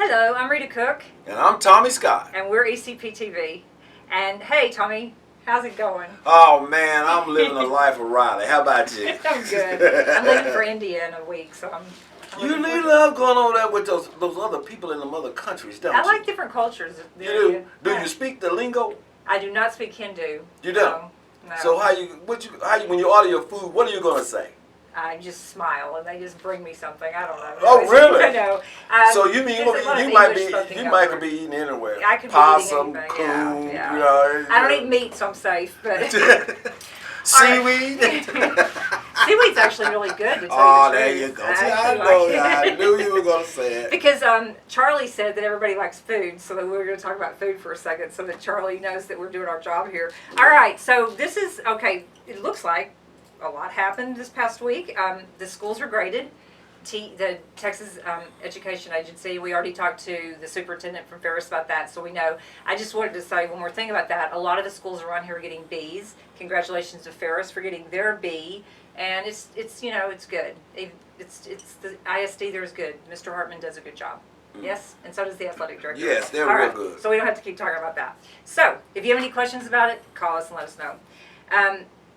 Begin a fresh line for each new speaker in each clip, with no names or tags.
Hello, I'm Rita Cook.
And I'm Tommy Scott.
And we're Ecp-Tv. And hey, Tommy, how's it going?
Oh man, I'm living a life of Riley. How about you?
I'm good. I'm leaving for India in a week, so I'm
you need love going on there with those other people in them other countries, don't you?
I like different cultures.
You do? Do you speak the lingo?
I do not speak Hindu.
You don't?
No.
So when you order your food, what are you gonna say?
I just smile and they just bring me something. I don't know.
Oh, really?
I know.
So you mean you might could be eating anywhere?
I could be
possum,
eating anything.
coon,
Yeah.
you know.
I don't eat meat, so I'm safe. But
seaweed.
Seaweed's actually really good. To tell
Oh,
you the
there
truth.
you go. See, I knew you were gonna say it.
Because Charlie said that everybody likes food, so that we were going to talk about food for a second, so that Charlie knows that we're doing our job here. All right, so this is okay. It looks like a lot happened this past week. The schools were graded. The Texas Education Agency, we already talked to the superintendent from Ferris about that, so we know. I just wanted to say one more thing about that. A lot of the schools around here are getting Bs. Congratulations to Ferris for getting their B, and it's good. It's the ISD there is good. Mr. Hartman does a good job. Yes, and so does the athletic director.
Yes, they're
All
real
right,
good.
so we don't have to keep talking about that. So if you have any questions about it, call us and let us know.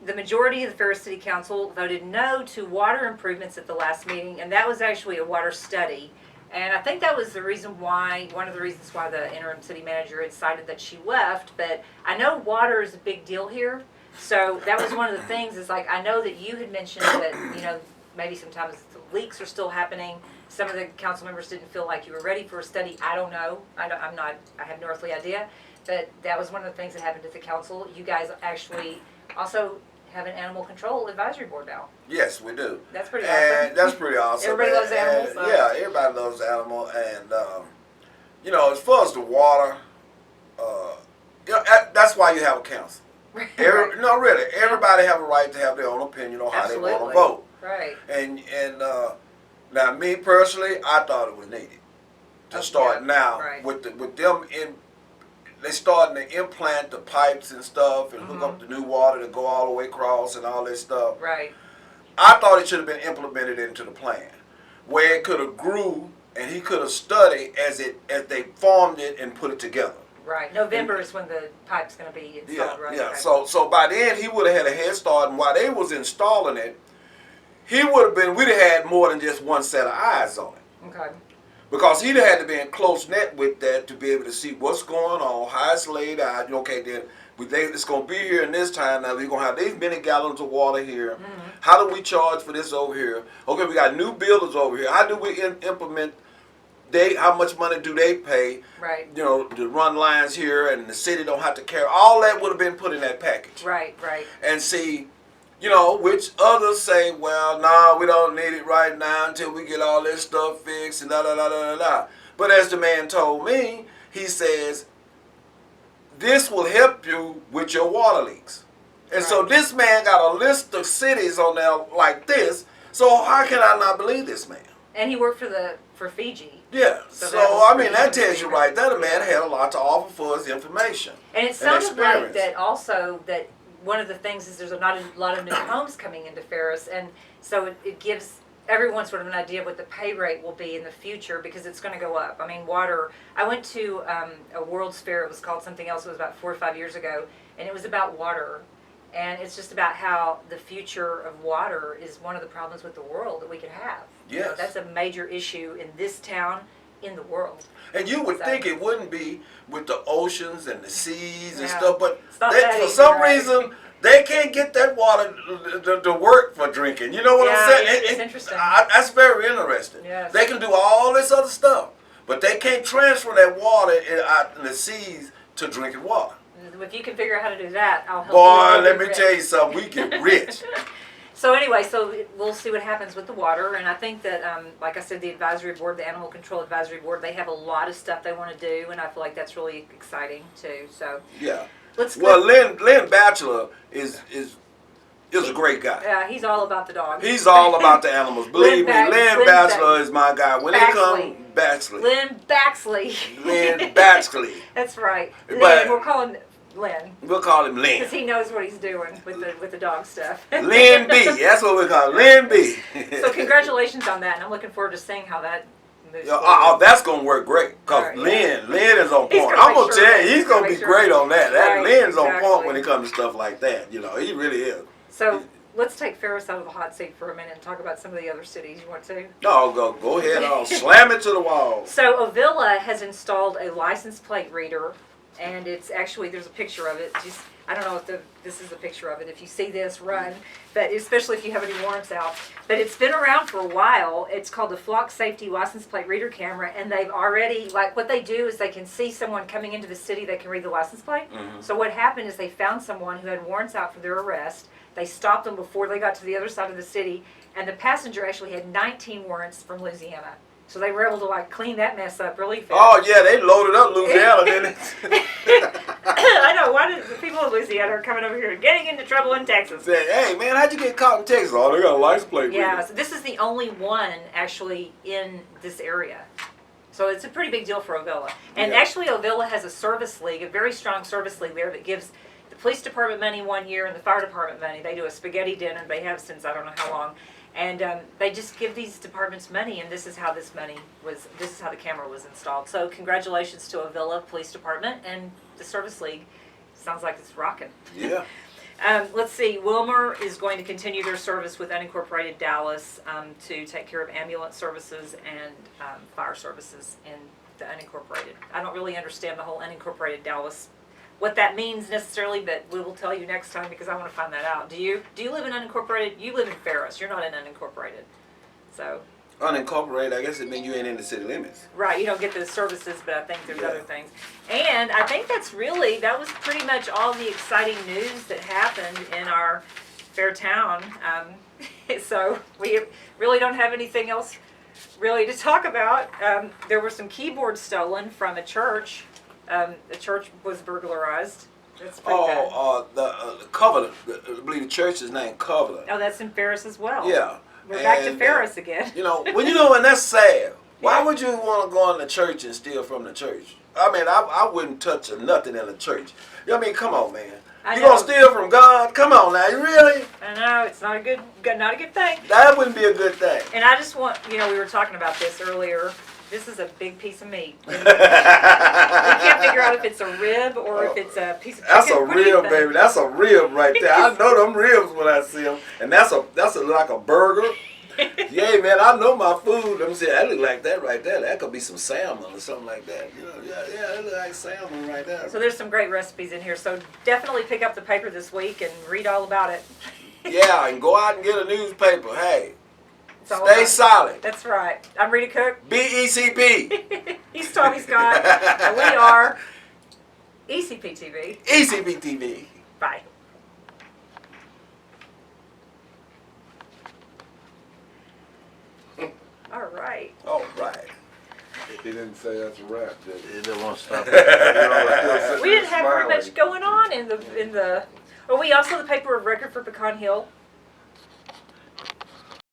The majority of the Ferris City Council voted no to water improvements at the last meeting, and that was actually a water study. And I think that was one of the reasons why the interim city manager had decided that she left. But I know water is a big deal here, so that was one of the things. Is like I know that you had mentioned that maybe sometimes the leaks are still happening. Some of the council members didn't feel like you were ready for a study. I don't know. I have no earthly idea. But that was one of the things that happened at the council. You guys actually also have an animal control advisory board now.
Yes, we do.
That's pretty awesome.
That's pretty awesome.
Everybody loves animals.
Yeah, everybody loves animals, and as far as the water, that's why you have a council. No, really, everybody have a right to have their own opinion on how they want to vote.
Right.
And now, me personally, I thought it was needed to start now with them in. They starting to implant the pipes and stuff and hook up the new water to go all the way across and all this stuff.
Right.
I thought it should have been implemented into the plan, where it could have grew and he could have studied as they formed it and put it together.
Right. November is when the pipe's going to be installed. Right.
Yeah.
Okay.
So by then he would have had a head start, and while they was installing it, we'd have had more than just one set of eyes on it.
Okay.
Because he'd have had to be in close net with that to be able to see what's going on, how it's laid out. Okay, then it's going to be here in this time. Now we're going to have these many gallons of water here. How do we charge for this over here? Okay, we got new builders over here. How do we implement? How much money do they pay?
Right.
To run lines here, and the city don't have to carry. All that would have been put in that package.
Right. Right.
And see. Which others say, well, no, we don't need it right now until we get all this stuff fixed and da-da-da-da-da-da. But as the man told me, he says, this will help you with your water leaks. And so this man got a list of cities on there like this, so how can I not believe this man?
And he worked for Fiji.
Yeah, so that tells you right there, the man had a lot to offer for his information.
And it sounded like that also that one of the things is there's not a lot of new homes coming into Ferris, and so it gives everyone sort of an idea of what the pay rate will be in the future, because it's going to go up. I mean, water. I went to a World's Fair. It was called something else. It was about 4 or 5 years ago, and it was about water. And it's just about how the future of water is one of the problems with the world that we could have.
Yes.
That's a major issue in this town, in the world.
And you would think it wouldn't be with the oceans and the seas and stuff, but
for
some reason they can't get that water to work for drinking. You know what I'm saying?
It's interesting.
That's very interesting.
Yes.
They can do all this other stuff, but they can't transfer that water out in the seas to drinking water.
If you can figure out how to do that, I'll help you.
Boy, let me tell you something. We get rich.
So anyway, we'll see what happens with the water, and I think that, like I said, the advisory board, the Animal Control Advisory Board, they have a lot of stuff they want to do, and I feel like that's really exciting too. So
yeah.
Well,
Lynn Batchelor is a great guy.
Yeah, he's all about the dogs.
He's all about the animals. Believe me, Lynn Batchelor is my guy. When they come, Baxley.
Lynn Baxley.
Lynn Baxley.
That's right.
But
we'll call him Lynn.
We'll call him Lynn.
Because he knows what he's doing with the dog stuff.
Lynn B. That's what we call him. Lynn B.
So congratulations on that, and I'm looking forward to seeing how that moves
Yeah,
forward.
that's gonna work great because
All right,
Lynn is on
He's
point.
gonna
I'm
make
gonna
sure
tell
of
you,
it.
he's gonna
Make
be
sure.
great on that. That
Right,
Lynn's on point
exactly.
when it comes to stuff like that. You know, he really is.
So let's take Ferris out of the hot seat for a minute and talk about some of the other cities. You want to?
No, go ahead. I'll slam it to the wall.
So Avila has installed a license plate reader, and it's actually, there's a picture of it. Just, I don't know if this is a picture of it. If you see this, run. But especially if you have any warrants out. But it's been around for a while. It's called the Flock Safety License Plate Reader Camera, and they've already, like, what they do is they can see someone coming into the city that can read the license plate.
Mm-hmm.
So what happened is they found someone who had warrants out for their arrest. They stopped them before they got to the other side of the city, and the passenger actually had 19 warrants from Louisiana. So they were able to, like, clean that mess up really fast.
Oh yeah, they loaded up Louisiana, didn't they?
I know. Why did the people of Louisiana are coming over here and getting into trouble in Texas?
Said, hey man, how'd you get caught in Texas? Oh, they got a license plate.
Yeah,
reader.
so this is the only one actually in this area. So it's a pretty big deal for Avila. And
Yeah.
actually Avila has a service league, a very strong service league there that gives the police department money one year and the fire department money. They do a spaghetti dinner, they have since I don't know how long. And they just give these departments money, and this is how this is how the camera was installed. So congratulations to Avila Police Department and the Service League. Sounds like it's rocking.
Yeah.
Let's see, Wilmer is going to continue their service with unincorporated Dallas to take care of ambulance services and fire services in the unincorporated. I don't really understand the whole unincorporated Dallas, what that means necessarily, but we will tell you next time because I want to find that out. Do you live in unincorporated? You live in Ferris. You're not in unincorporated. So.
Unincorporated, I guess it means you ain't in the city limits.
Right, you don't get the services, but I think there's
Yeah.
other things. And I think that was pretty much all the exciting news that happened in our fair town. So we really don't have anything else really to talk about. There were some keyboards stolen from a church. The church was burglarized. That's pretty bad.
The Covenant. I believe the church is named Covenant.
Oh, that's in Ferris as well.
Yeah.
We're back to
And,
Ferris again.
And that's sad. Why
Yeah.
would you want to go in the church and steal from the church? I mean, I wouldn't touch nothing in the church. I mean, come on, man.
I
You
know.
gonna steal from God? Come on now, you really?
I know, it's not a good thing.
That wouldn't be a good thing.
And I just want, we were talking about this earlier. This is a big piece of meat. We can't figure out if it's a rib or if it's a piece of chicken.
That's a
What do you
rib,
think?
baby. That's a rib right there. I know them ribs when I see them, and that's like a burger. Yeah, man, I know my food. Let me see. That look like that right there. That could be some salmon or something like that. Yeah, that look like salmon right there.
So there's some great recipes in here. So definitely pick up the paper this week and read all about it.
Yeah, and go out and get a newspaper. Hey,
It's all
stay
about-
solid.
That's right. I'm Rita Cook.
BECP.
He's Tommy Scott. And we are Ecp-Tv.
Ecp-Tv.
Bye. All right.
All right.
He didn't say that's a wrap, did he?
He didn't want to stop.
We didn't have very much going on in the. Oh, we also the paper of record for Pecan Hill.